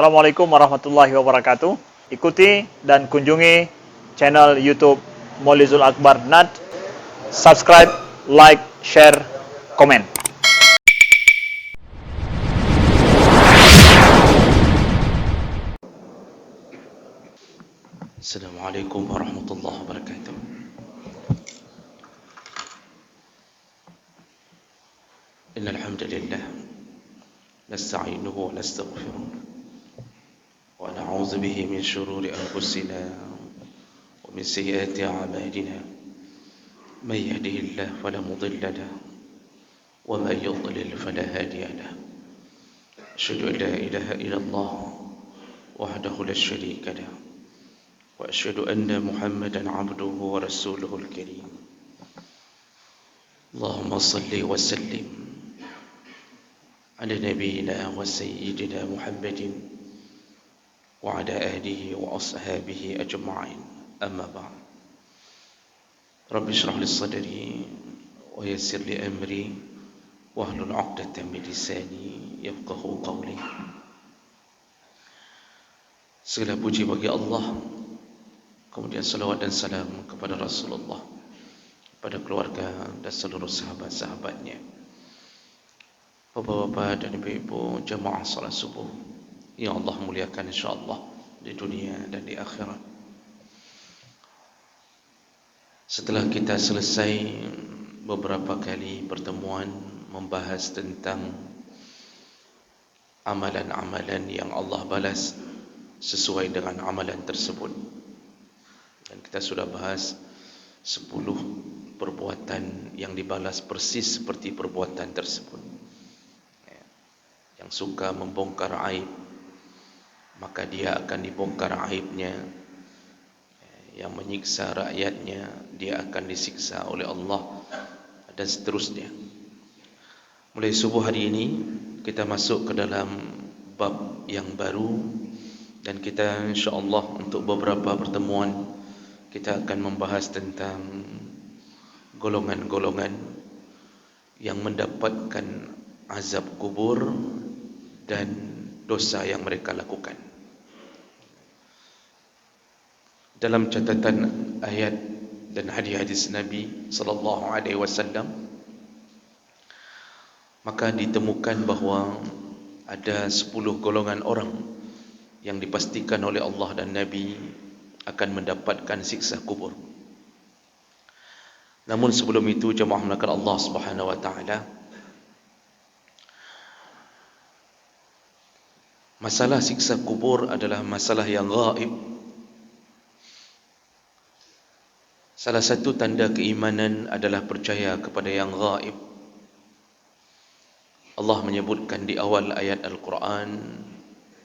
Assalamualaikum warahmatullahi wabarakatuh. Ikuti dan kunjungi channel YouTube Maulizul Akbar NAD. Subscribe, like, share, komen. Assalamualaikum warahmatullahi wabarakatuh. Innal hamdalillah nasta'inuhu wa nastaghfiruh wa na'udzu bihi min shururi anfusina wa min sayyiati a'malina. May yahdihillahu fala mudilla lahu wa may yudlil fala hadiya lahu. Asyhadu an la ilaha illallah wahdahu la syarika lahu wa asyhadu anna Muhammadan 'abduhu wa rasuluhul karim. Allahumma salli wa sallim ala nabiyyina wa sayyidina Muhammadin wa ala alihi wa ashabihi ajma'in. Amma ba'd. Rabbi shrah li sadri wa yassir li amri wahlul 'uqdatam min lisani yafqahu qawli. Segala puji bagi Allah, kemudian salawat dan salam kepada Rasulullah, pada keluarga dan seluruh sahabat-sahabatnya. Bapak-bapak dan ibu-ibu jamaah salat subuh yang Allah muliakan insyaAllah di dunia dan di akhirat. Setelah kita selesai beberapa kali pertemuan membahas tentang amalan-amalan yang Allah balas sesuai dengan amalan tersebut, dan kita sudah bahas 10 perbuatan yang dibalas persis seperti perbuatan tersebut. Yang suka membongkar aib, maka dia akan dibongkar aibnya. Yang menyiksa rakyatnya, dia akan disiksa oleh Allah, dan seterusnya. Mulai subuh hari ini kita masuk ke dalam bab yang baru, dan kita insyaAllah untuk beberapa pertemuan kita akan membahas tentang golongan-golongan yang mendapatkan azab kubur dan dosa yang mereka lakukan. Dalam catatan ayat dan hadis-hadis Nabi sallallahu alaihi wasallam, maka ditemukan bahawa ada 10 golongan orang yang dipastikan oleh Allah dan Nabi akan mendapatkan siksa kubur. Namun sebelum itu, jemaah melakukan Allah Subhanahu wa taala, masalah siksa kubur adalah masalah yang gaib. Salah satu tanda keimanan adalah percaya kepada yang gaib. Allah menyebutkan di awal ayat Al-Quran,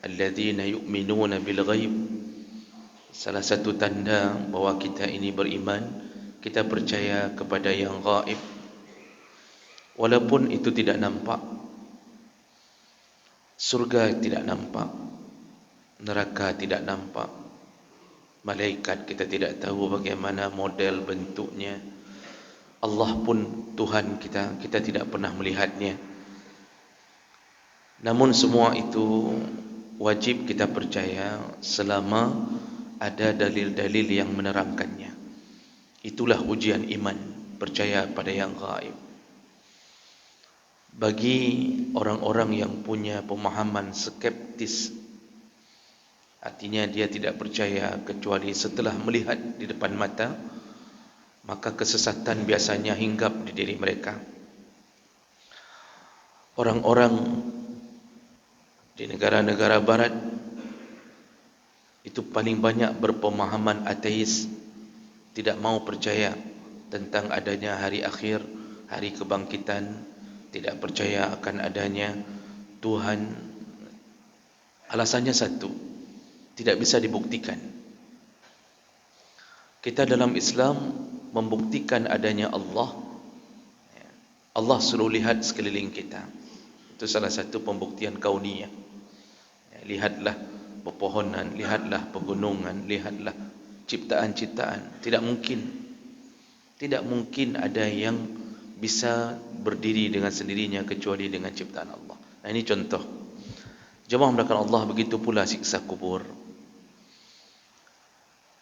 alladzina yu'minuna bil ghaib. Salah satu tanda bahawa kita ini beriman, kita percaya kepada yang gaib, walaupun itu tidak nampak. Surga tidak nampak, neraka tidak nampak, malaikat kita tidak tahu bagaimana model bentuknya, Allah pun Tuhan kita, kita tidak pernah melihatnya. Namun semua itu wajib kita percaya selama ada dalil-dalil yang menerangkannya. Itulah ujian iman, percaya pada yang gaib. Bagi orang-orang yang punya pemahaman skeptis, artinya dia tidak percaya kecuali setelah melihat di depan mata, maka kesesatan biasanya hinggap di diri mereka. Orang-orang di negara-negara barat itu paling banyak berpemahaman ateis, tidak mau percaya tentang adanya hari akhir, hari kebangkitan, tidak percaya akan adanya Tuhan. Alasannya satu, tidak bisa dibuktikan. Kita dalam Islam membuktikan adanya Allah. Allah suruh lihat sekeliling kita. Itu salah satu pembuktian kauniyah. Lihatlah pepohonan, lihatlah pegunungan, lihatlah ciptaan-ciptaan. Tidak mungkin ada yang bisa berdiri dengan sendirinya kecuali dengan ciptaan Allah. Nah, ini contoh. Jemaah melakukan Allah, begitu pula siksa kubur.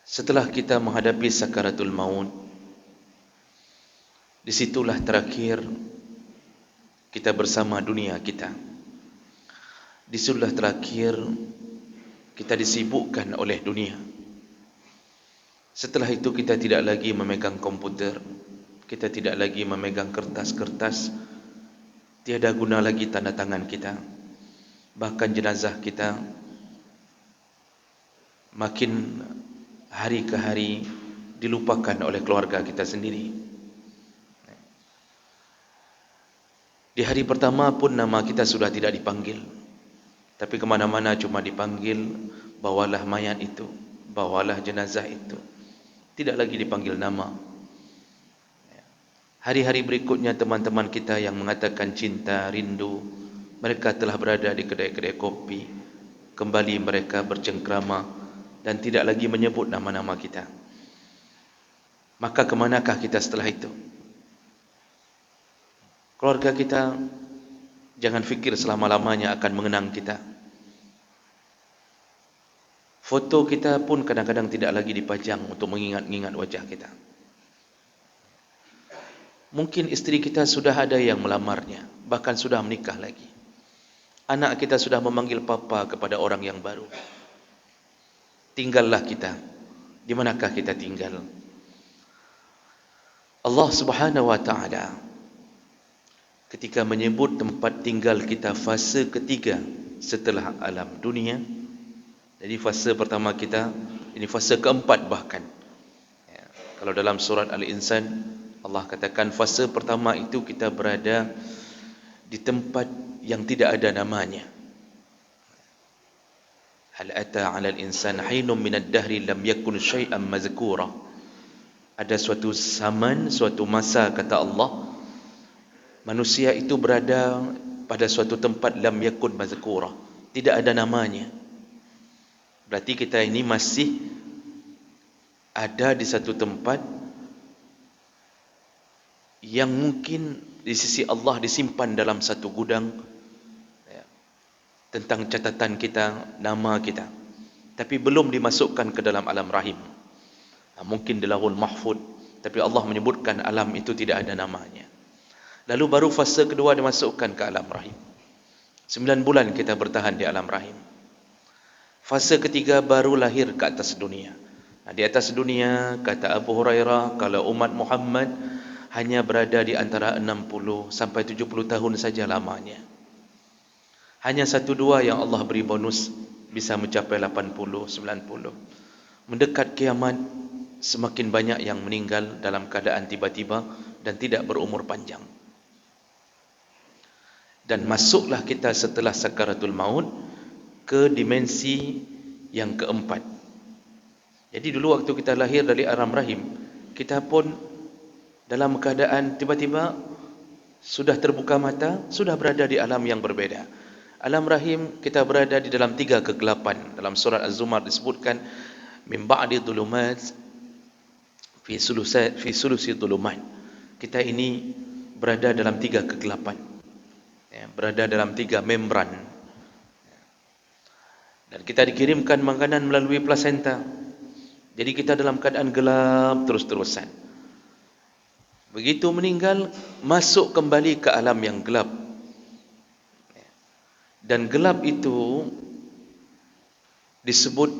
Setelah kita menghadapi sakaratul maut, disitulah terakhir kita bersama dunia kita. Disitulah terakhir kita disibukkan oleh dunia. Setelah itu kita tidak lagi memegang komputer, kita tidak lagi memegang kertas-kertas, tiada guna lagi tanda tangan kita. Bahkan jenazah kita makin hari ke hari dilupakan oleh keluarga kita sendiri. Di hari pertama pun nama kita sudah tidak dipanggil, tapi kemana-mana cuma dipanggil, bawalah mayat itu, bawalah jenazah itu. Tidak lagi dipanggil nama. Hari-hari berikutnya teman-teman kita yang mengatakan cinta, rindu, mereka telah berada di kedai-kedai kopi. Kembali mereka bercengkrama dan tidak lagi menyebut nama-nama kita. Maka kemanakah kita setelah itu? Keluarga kita jangan fikir selama-lamanya akan mengenang kita. Foto kita pun kadang-kadang tidak lagi dipajang untuk mengingat-ingat wajah kita. Mungkin istri kita sudah ada yang melamarnya, bahkan sudah menikah lagi. Anak kita sudah memanggil papa kepada orang yang baru. Tinggallah kita. Di manakah kita tinggal? Allah Subhanahu wa taala ketika menyebut tempat tinggal kita fase ketiga setelah alam dunia. Jadi fase pertama kita, ini fase keempat bahkan. Ya, kalau dalam surat Al-Insan, Allah katakan fase pertama itu kita berada di tempat yang tidak ada namanya. Hal ata 'alal insan hinun minad dahri lam yakun syai'an mazkura. Ada suatu zaman, suatu masa, kata Allah, manusia itu berada pada suatu tempat lam yakun mazkura, tidak ada namanya. Berarti kita ini masih ada di satu tempat yang mungkin di sisi Allah disimpan dalam satu gudang, ya, tentang catatan kita, nama kita, tapi belum dimasukkan ke dalam alam rahim. Mungkin di Lauhul Mahfuz, tapi Allah menyebutkan alam itu tidak ada namanya. Lalu baru fase kedua dimasukkan ke alam rahim. 9 bulan kita bertahan di alam rahim. Fase ketiga baru lahir ke atas dunia. Di atas dunia, kata Abu Hurairah, kalau umat Muhammad hanya berada di antara 60 sampai 70 tahun saja lamanya. Hanya 1-2 yang Allah beri bonus bisa mencapai 80, 90. Mendekat kiamat, semakin banyak yang meninggal dalam keadaan tiba-tiba dan tidak berumur panjang. Dan masuklah kita setelah sakaratul maut ke dimensi yang keempat. Jadi dulu waktu kita lahir dari alam rahim, kita pun dalam keadaan tiba-tiba sudah terbuka mata, sudah berada di alam yang berbeda. Alam rahim kita berada di dalam 3 kegelapan. Dalam surat Az-Zumar disebutkan min ba'di dhulumat fi sulusi dhulumat. Kita ini berada dalam 3 kegelapan. Ya, berada dalam 3 membran. Dan kita dikirimkan makanan melalui plasenta. Jadi kita dalam keadaan gelap terus-terusan. Begitu meninggal, masuk kembali ke alam yang gelap. Dan gelap itu disebut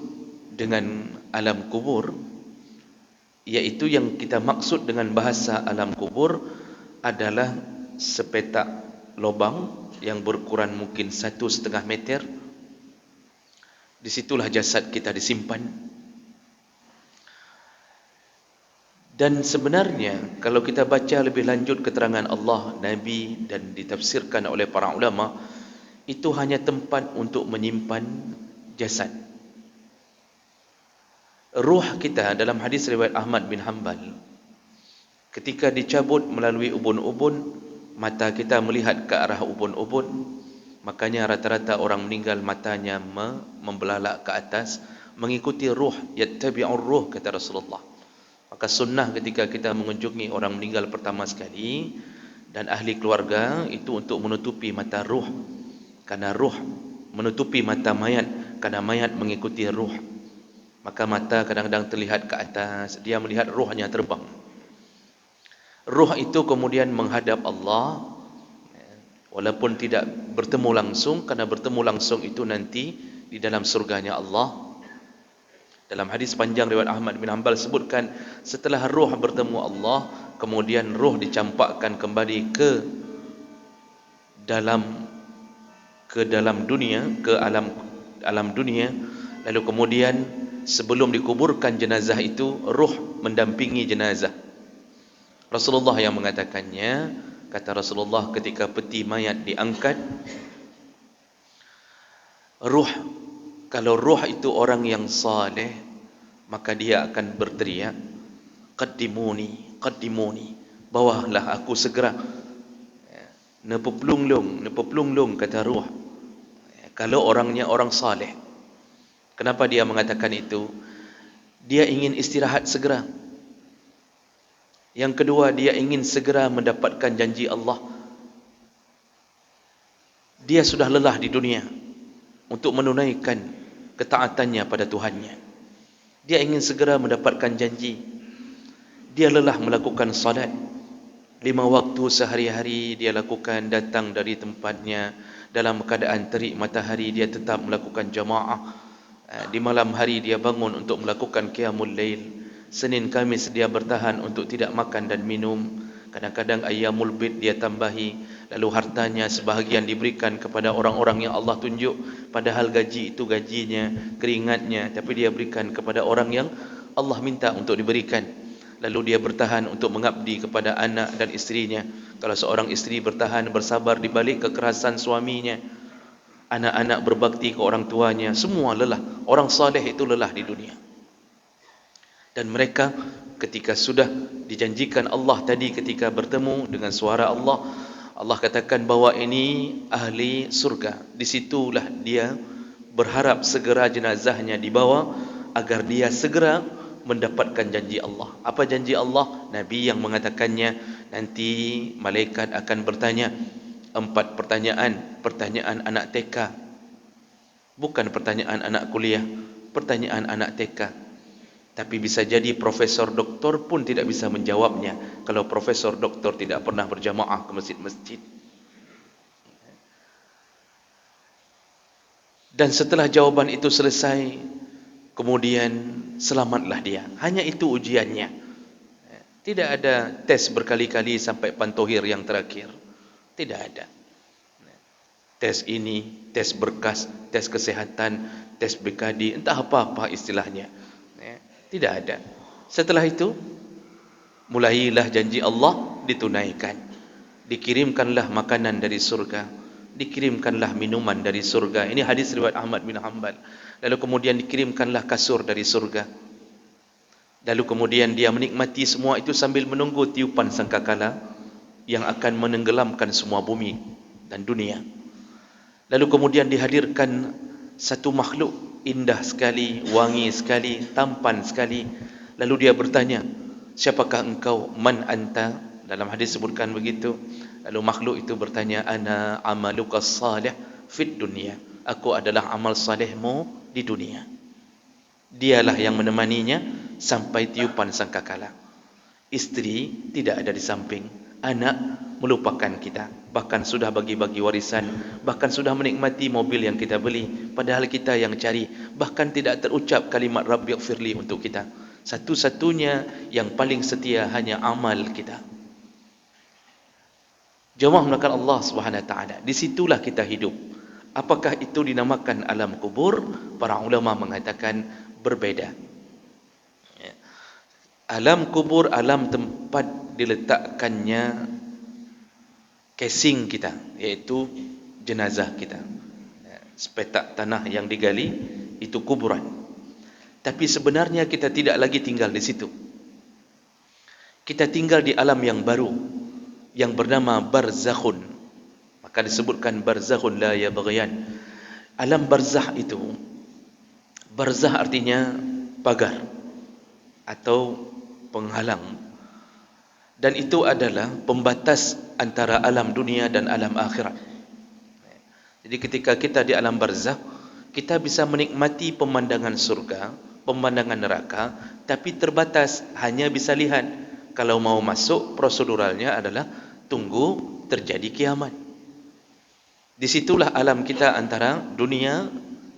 dengan alam kubur, yaitu yang kita maksud dengan bahasa alam kubur adalah sepetak lubang yang berukuran mungkin 1,5 meter. Disitulah jasad kita disimpan. Dan sebenarnya kalau kita baca lebih lanjut keterangan Allah, Nabi dan ditafsirkan oleh para ulama, itu hanya tempat untuk menyimpan jasad. Ruh kita dalam hadis riwayat Ahmad bin Hanbal, ketika dicabut melalui ubun-ubun, mata kita melihat ke arah ubun-ubun. Makanya rata-rata orang meninggal matanya membelalak ke atas, mengikuti ruh, yattabi'ur ruh, kata Rasulullah. Maka sunnah ketika kita mengunjungi orang meninggal pertama sekali dan ahli keluarga itu untuk menutupi mata ruh, karena ruh menutupi mata mayat, kerana mayat mengikuti ruh. Maka mata kadang-kadang terlihat ke atas, dia melihat ruhnya terbang. Ruh itu kemudian menghadap Allah, walaupun tidak bertemu langsung, kerana bertemu langsung itu nanti di dalam surganya Allah. Dalam hadis panjang riwayat Ahmad bin Hanbal sebutkan, setelah ruh bertemu Allah, kemudian ruh dicampakkan kembali ke dalam dunia, ke alam dunia. Lalu kemudian sebelum dikuburkan jenazah itu, ruh mendampingi jenazah. Rasulullah yang mengatakannya. Kata Rasulullah, ketika peti mayat diangkat, kalau ruh itu orang yang saleh, maka dia akan berteriak, qaddimuni, qaddimuni, bawalah aku segera. Nepeplunglung, kata ruh. Kalau orangnya orang saleh. Kenapa dia mengatakan itu? Dia ingin istirahat segera. Yang kedua, dia ingin segera mendapatkan janji Allah. Dia sudah lelah di dunia untuk menunaikan ketaatannya pada Tuhannya. Dia ingin segera mendapatkan janji. Dia lelah melakukan salat 5 waktu sehari-hari dia lakukan, datang dari tempatnya dalam keadaan terik matahari, dia tetap melakukan jamaah. Di malam hari dia bangun untuk melakukan qiyamul lail. Senin Kamis dia bertahan untuk tidak makan dan minum. Kadang-kadang ayyamul bid dia tambahi. Lalu hartanya sebahagian diberikan kepada orang-orang yang Allah tunjuk, padahal gaji itu gajinya, keringatnya, tapi dia berikan kepada orang yang Allah minta untuk diberikan. Lalu dia bertahan untuk mengabdi kepada anak dan isterinya. Kalau seorang isteri bertahan bersabar di balik kekerasan suaminya, anak-anak berbakti ke orang tuanya, semua lelah. Orang saleh itu lelah di dunia. Dan mereka ketika sudah dijanjikan Allah tadi, ketika bertemu dengan suara Allah, Allah katakan bahawa ini ahli surga. Disitulah dia berharap segera jenazahnya dibawa agar dia segera mendapatkan janji Allah. Apa janji Allah? Nabi yang mengatakannya. Nanti malaikat akan bertanya 4 pertanyaan. Pertanyaan anak TK, bukan pertanyaan anak kuliah, pertanyaan anak TK. Tapi bisa jadi profesor doktor pun tidak bisa menjawabnya, kalau profesor doktor tidak pernah berjamaah ke masjid-masjid. Dan setelah jawaban itu selesai, kemudian selamatlah dia. Hanya itu ujiannya. Tidak ada tes berkali-kali sampai pantohir yang terakhir. Tidak ada. Tes ini, tes berkas, tes kesehatan, tes BKD, entah apa-apa istilahnya. Tidak ada. Setelah itu, mulailah janji Allah ditunaikan. Dikirimkanlah makanan dari surga, dikirimkanlah minuman dari surga. Ini hadis riwayat Ahmad bin Hanbal. Lalu kemudian dikirimkanlah kasur dari surga. Lalu kemudian dia menikmati semua itu sambil menunggu tiupan sangkakala yang akan menenggelamkan semua bumi dan dunia. Lalu kemudian dihadirkan satu makhluk indah sekali, wangi sekali, tampan sekali. Lalu dia bertanya, siapakah engkau? Man anta? Dalam hadis sebutkan begitu. Lalu makhluk itu bertanya, ana amaluka salih fid dunia. Aku adalah amal salihmu di dunia. Dialah yang menemaninya sampai tiupan sangkakala. Isteri tidak ada di samping, anak melupakan kita, bahkan sudah bagi-bagi warisan, bahkan sudah menikmati mobil yang kita beli, padahal kita yang cari, bahkan tidak terucap kalimat Rabbighfirli untuk kita. Satu-satunya yang paling setia hanya amal kita. Jemaah melakukan Allah Subhanahu Wa Taala. Disitulah kita hidup. Apakah itu dinamakan alam kubur? Para ulama mengatakan berbeda. Alam kubur, alam tempat diletakkannya casing kita, iaitu jenazah kita. Sepetak tanah yang digali, itu kuburan. Tapi sebenarnya kita tidak lagi tinggal di situ. Kita tinggal di alam yang baru, yang bernama barzakhun. Maka disebutkan barzakhun la yabghiyan. Alam barzakh itu, barzakh artinya pagar atau penghalang, dan itu adalah pembatas antara alam dunia dan alam akhirat. Jadi ketika kita di alam barzakh, kita bisa menikmati pemandangan surga, pemandangan neraka, tapi terbatas, hanya bisa lihat. Kalau mau masuk, proseduralnya adalah tunggu terjadi kiamat. Disitulah alam kita antara dunia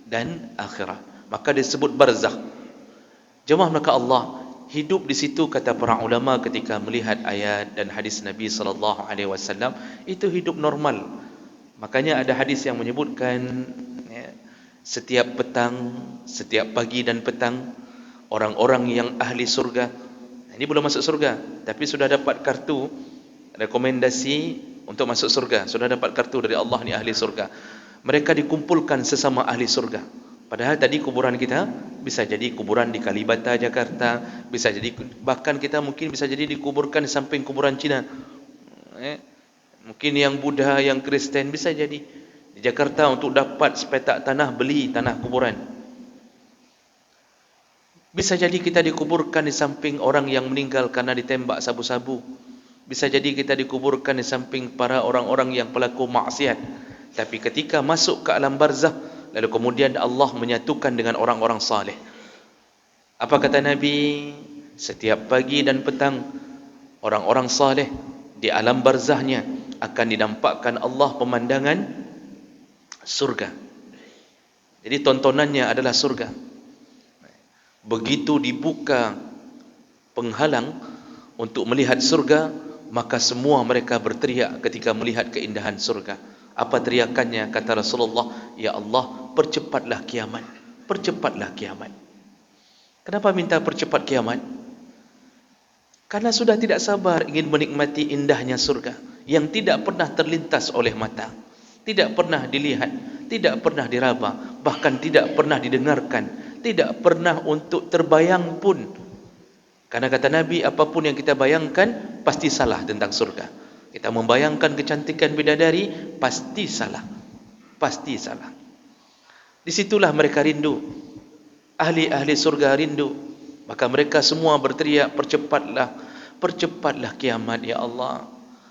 dan akhirat. Maka disebut barzakh. Jemaah maka Allah, hidup di situ kata para ulama ketika melihat ayat dan hadis Nabi SAW, itu hidup normal. Makanya ada hadis yang menyebutkan ya, setiap petang, setiap pagi dan petang, orang-orang yang ahli surga, ini belum masuk surga, tapi sudah dapat kartu rekomendasi untuk masuk surga, sudah dapat kartu dari Allah, ni ahli surga. Mereka dikumpulkan sesama ahli surga. Padahal tadi kuburan kita bisa jadi kuburan di Kalibata, Jakarta, bisa jadi bahkan kita mungkin bisa jadi dikuburkan di samping kuburan Cina. Mungkin yang Buddha, yang Kristen bisa jadi di Jakarta untuk dapat sepetak tanah, beli tanah kuburan. Bisa jadi kita dikuburkan di samping orang yang meninggal karena ditembak sabu-sabu. Bisa jadi kita dikuburkan di samping para orang-orang yang pelaku maksiat. Tapi ketika masuk ke alam barzakh, lalu kemudian Allah menyatukan dengan orang-orang saleh. Apa kata Nabi? Setiap pagi dan petang, orang-orang saleh di alam barzakhnya akan dinampakkan Allah pemandangan surga. Jadi tontonannya adalah surga. Begitu dibuka penghalang untuk melihat surga, maka semua mereka berteriak ketika melihat keindahan surga. Apa teriakannya? Kata Rasulullah, ya Allah, percepatlah kiamat. Percepatlah kiamat. Kenapa minta percepat kiamat? Karena sudah tidak sabar ingin menikmati indahnya surga yang tidak pernah terlintas oleh mata, tidak pernah dilihat, tidak pernah diraba, bahkan tidak pernah didengarkan, tidak pernah untuk terbayang pun. Karena kata Nabi, apapun yang kita bayangkan pasti salah tentang surga. Kita membayangkan kecantikan bidadari, pasti salah. Pasti salah. Disitulah mereka rindu. Ahli-ahli surga rindu. Maka mereka semua berteriak, percepatlah, percepatlah kiamat ya Allah.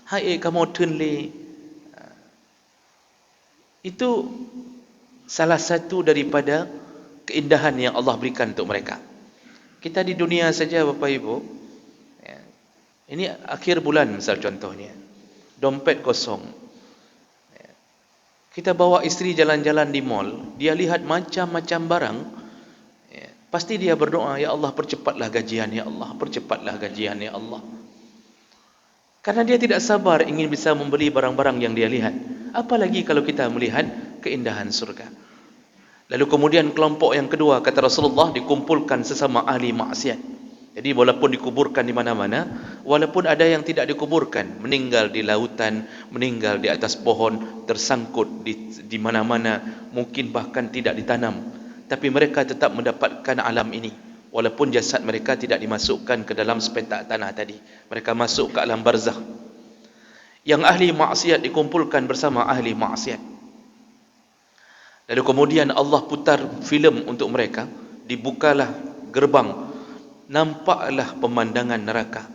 Hai kamu tunli. Itu salah satu daripada keindahan yang Allah berikan untuk mereka. Kita di dunia saja Bapak Ibu, ya, ini akhir bulan misal contohnya, dompet kosong, ya, kita bawa istri jalan-jalan di mall, dia lihat macam-macam barang, ya, pasti dia berdoa, ya Allah percepatlah gajian, ya Allah percepatlah gajian, ya Allah. Karena dia tidak sabar ingin bisa membeli barang-barang yang dia lihat. Apalagi kalau kita melihat keindahan surga. Lalu kemudian kelompok yang kedua, kata Rasulullah, dikumpulkan sesama ahli maksiat. Jadi walaupun dikuburkan di mana-mana, walaupun ada yang tidak dikuburkan, meninggal di lautan, meninggal di atas pohon, tersangkut di mana-mana, mungkin bahkan tidak ditanam, tapi mereka tetap mendapatkan alam ini. Walaupun jasad mereka tidak dimasukkan ke dalam sepetak tanah tadi, mereka masuk ke alam barzakh. Yang ahli maksiat dikumpulkan bersama ahli maksiat. Lalu kemudian Allah putar filem untuk mereka, dibukalah gerbang, nampaklah pemandangan neraka.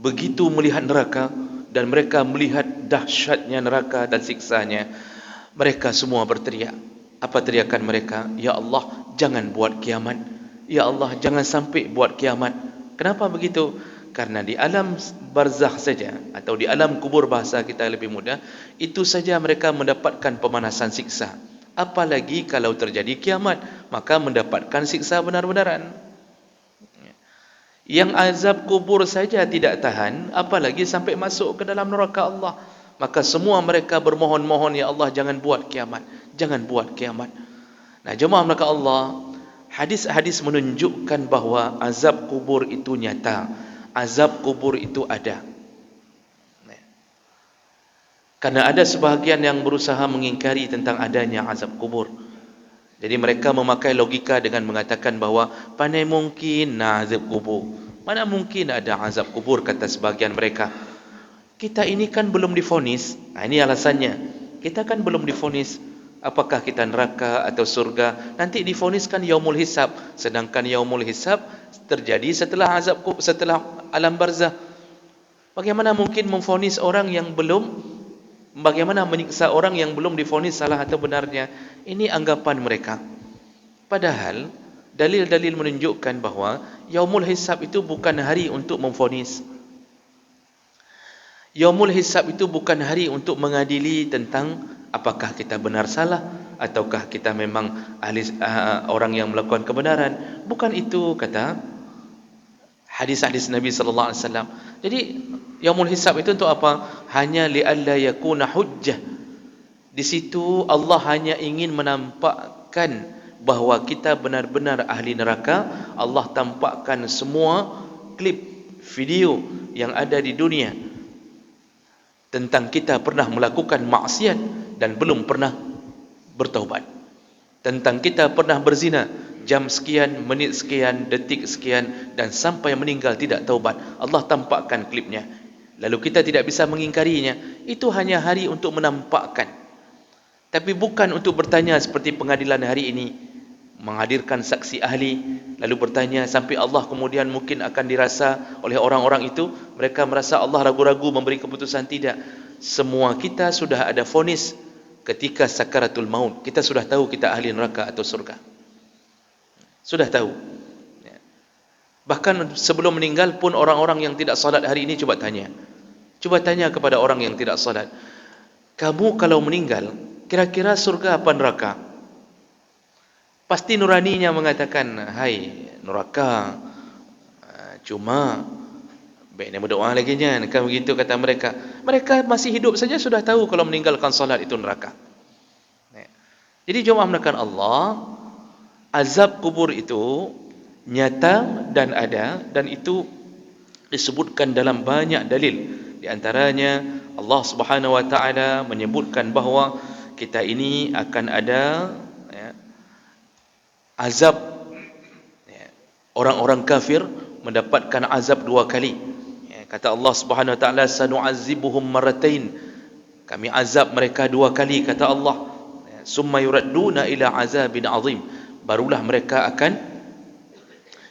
Begitu melihat neraka dan mereka melihat dahsyatnya neraka dan siksanya, mereka semua berteriak. Apa teriakan mereka? Ya Allah, jangan buat kiamat. Ya Allah, jangan sampai buat kiamat. Kenapa begitu? Karena di alam barzakh saja, atau di alam kubur bahasa kita lebih mudah, itu saja mereka mendapatkan pemanasan siksa. Apalagi kalau terjadi kiamat, maka mendapatkan siksa benar-benaran. Yang azab kubur saja tidak tahan, apalagi sampai masuk ke dalam neraka Allah. Maka semua mereka bermohon-mohon, ya Allah jangan buat kiamat, jangan buat kiamat. Nah, jemaah maka Allah, hadis-hadis menunjukkan bahawa azab kubur itu nyata. Azab kubur itu ada. Karena ada sebahagian yang berusaha mengingkari tentang adanya azab kubur. Jadi mereka memakai logika dengan mengatakan bahawa pandai mungkin azab kubur. Mana mungkin ada azab kubur, kata sebahagian mereka. Kita ini kan belum divonis. Nah, ini alasannya. Kita kan belum divonis apakah kita neraka atau surga. Nanti divoniskan yaumul hisab. Sedangkan yaumul hisab terjadi setelah azab, setelah alam barzakh. Bagaimana mungkin memvonis orang yang belum Bagaimana menyiksa orang yang belum divonis salah atau benarnya? Ini anggapan mereka. Padahal dalil-dalil menunjukkan bahawa yaumul hisab itu bukan hari untuk memvonis. Yaumul hisab itu bukan hari untuk mengadili tentang apakah kita benar salah ataukah kita memang orang yang melakukan kebenaran. Bukan itu kata hadis-hadis Nabi sallallahu alaihi wasallam. Jadi yaumul hisab itu untuk apa? Hanya li'alla yakuna hujjah. Di situ Allah hanya ingin menampakkan bahawa kita benar-benar ahli neraka. Allah tampakkan semua klip video yang ada di dunia tentang kita pernah melakukan maksiat dan belum pernah bertaubat. Tentang kita pernah berzina jam sekian, menit sekian, detik sekian dan sampai meninggal tidak taubat. Allah tampakkan klipnya. Lalu kita tidak bisa mengingkarinya. Itu hanya hari untuk menampakkan. Tapi bukan untuk bertanya seperti pengadilan hari ini, menghadirkan saksi ahli lalu bertanya sampai Allah kemudian mungkin akan dirasa oleh orang-orang itu, mereka merasa Allah ragu-ragu memberi keputusan. Tidak. Semua kita sudah ada vonis ketika sakaratul maut. Kita sudah tahu kita ahli neraka atau surga. Sudah tahu. Bahkan sebelum meninggal pun orang-orang yang tidak salat hari ini coba tanya. Coba tanya kepada orang yang tidak salat. Kamu kalau meninggal, kira-kira surga apa neraka? Pasti nuraninya mengatakan, hai neraka. Cuma baiknya berdoa lagi kan begitu kata mereka. Mereka masih hidup saja sudah tahu kalau meninggalkan salat itu neraka. Jadi jemaah menekan Allah, azab kubur itu nyata dan ada, dan itu disebutkan dalam banyak dalil. Di antaranya Allah Subhanahu wa taala menyebutkan bahawa kita ini akan ada azab, orang-orang kafir mendapatkan azab dua kali. Kata Allah Subhanahu wa taala, sanu'azibuhum marratain. Kami azab mereka dua kali kata Allah. Summa yuradduna ila azabin azim. Barulah mereka akan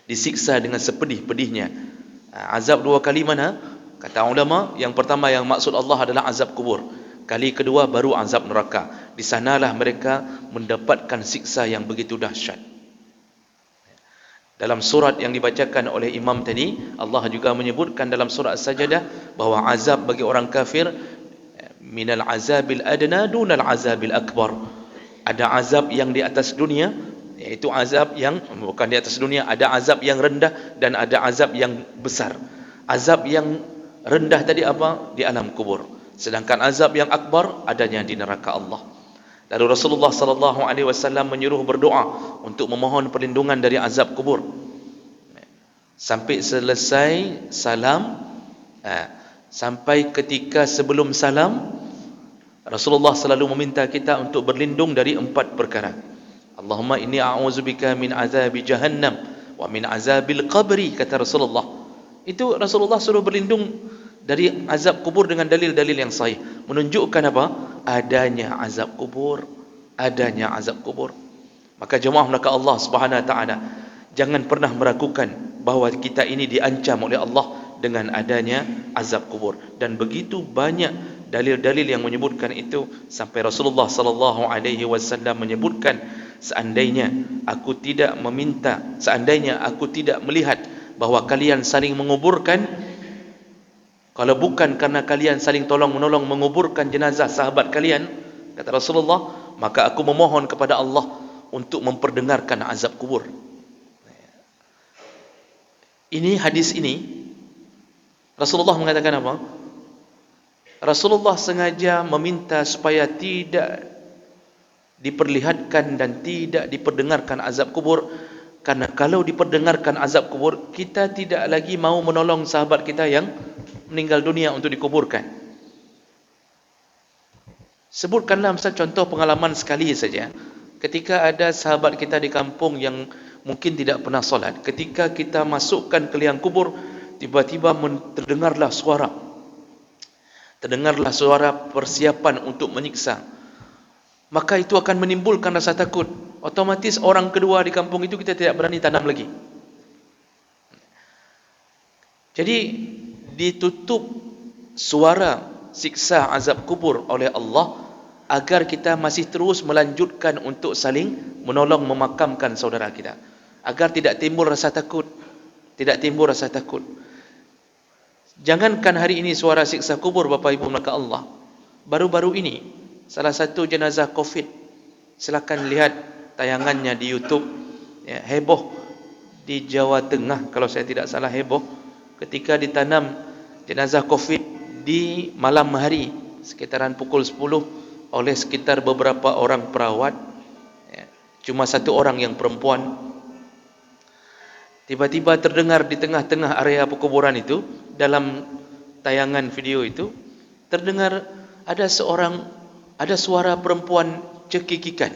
disiksa dengan sepedih-pedihnya. Azab dua kali mana? Kata ulama, yang pertama yang maksud Allah adalah azab kubur. Kali kedua baru azab neraka. Di sanalah mereka mendapatkan siksa yang begitu dahsyat. Dalam surat yang dibacakan oleh imam tadi, Allah juga menyebutkan dalam surat As-Sajdah bahawa azab bagi orang kafir minal azabil adna dunal azabil akbar. Ada azab yang di atas dunia, iaitu azab yang bukan di atas dunia, ada azab yang rendah dan ada azab yang besar. Azab yang rendah tadi apa? Di alam kubur. Sedangkan azab yang akbar adanya di neraka Allah. Lalu Rasulullah sallallahu alaihi wasallam menyuruh berdoa untuk memohon perlindungan dari azab kubur. Sampai selesai salam, sampai ketika sebelum salam, Rasulullah selalu meminta kita untuk berlindung dari 4 perkara. Allahumma inni a'udzubika min azabi jahannam wa min azabil qabri, kata Rasulullah. Itu Rasulullah suruh berlindung dari azab kubur dengan dalil-dalil yang sahih, menunjukkan apa? Adanya azab kubur, adanya azab kubur. Maka jemaah maka Allah Subhanahu wa taala, jangan pernah meragukan bahawa kita ini diancam oleh Allah dengan adanya azab kubur. Dan begitu banyak dalil-dalil yang menyebutkan itu, sampai Rasulullah sallallahu alaihi wasallam menyebutkan, seandainya aku tidak melihat bahawa kalian saling menguburkan, kalau bukan karena kalian saling tolong-menolong menguburkan jenazah sahabat kalian, kata Rasulullah, maka aku memohon kepada Allah untuk memperdengarkan azab kubur. Ini hadis ini Rasulullah mengatakan apa? Rasulullah sengaja meminta supaya tidak diperlihatkan dan tidak diperdengarkan azab kubur, karena kalau diperdengarkan azab kubur, kita tidak lagi mau menolong sahabat kita yang meninggal dunia untuk dikuburkan. Sebutkanlah misal contoh pengalaman sekali saja, ketika ada sahabat kita di kampung yang mungkin tidak pernah solat, ketika kita masukkan ke liang kubur, tiba-tiba terdengarlah suara persiapan untuk menyiksa, maka itu akan menimbulkan rasa takut. Otomatis orang kedua di kampung itu kita tidak berani tanam lagi. Jadi ditutup suara siksa azab kubur oleh Allah agar kita masih terus melanjutkan untuk saling menolong memakamkan saudara kita, agar tidak timbul rasa takut. Jangankan hari ini suara siksa kubur, Bapak Ibu maka Allah, baru-baru ini salah satu jenazah COVID, silakan lihat tayangannya di YouTube, ya, heboh di Jawa Tengah kalau saya tidak salah, heboh ketika ditanam jenazah COVID di malam hari sekitaran pukul 10 oleh sekitar beberapa orang perawat, ya, cuma satu orang yang perempuan. Tiba-tiba terdengar di tengah-tengah area pekuburan itu, dalam tayangan video itu terdengar ada suara perempuan cekikikan,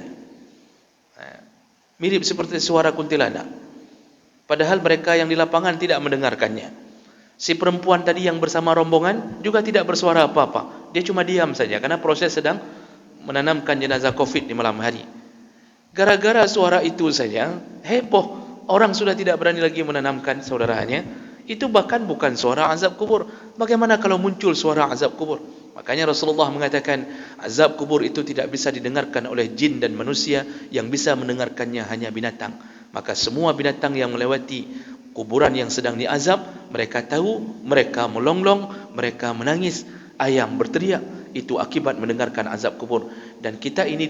mirip seperti suara kuntilanak. Padahal mereka yang di lapangan tidak mendengarkannya. Si perempuan tadi yang bersama rombongan juga tidak bersuara apa-apa. Dia cuma diam saja karena proses sedang menanamkan jenazah COVID di malam hari. Gara-gara suara itu saja heboh. Orang sudah tidak berani lagi menanamkan saudaranya. Itu bahkan bukan suara azab kubur. Bagaimana kalau muncul suara azab kubur? Makanya Rasulullah mengatakan azab kubur itu tidak bisa didengarkan oleh jin dan manusia, yang bisa mendengarkannya hanya binatang. Maka semua binatang yang melewati kuburan yang sedang diazab, mereka tahu, mereka melonglong, mereka menangis, ayam berteriak. Itu akibat mendengarkan azab kubur. Dan kita ini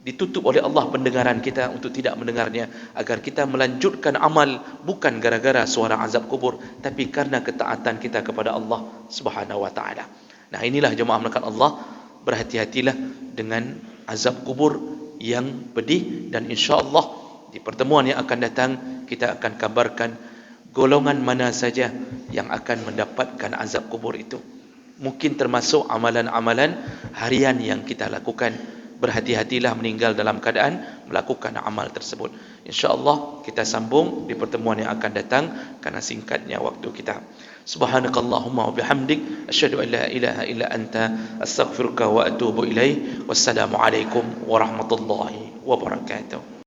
ditutup oleh Allah pendengaran kita untuk tidak mendengarnya, agar kita melanjutkan amal bukan gara-gara suara azab kubur, tapi karena ketaatan kita kepada Allah Subhanahu wa taala. Nah, inilah jemaah melakukan Allah, berhati-hatilah dengan azab kubur yang pedih, dan insya-Allah di pertemuan yang akan datang kita akan kabarkan golongan mana saja yang akan mendapatkan azab kubur itu. Mungkin termasuk amalan-amalan harian yang kita lakukan. Berhati-hatilah meninggal dalam keadaan melakukan amal tersebut. InsyaAllah kita sambung di pertemuan yang akan datang karena singkatnya waktu kita. Subhanakallahumma wa bihamdik, asyhadu an la ilaha illa anta, astaghfiruka wa atubu ilaih. Wassalamualaikum warahmatullahi wabarakatuh.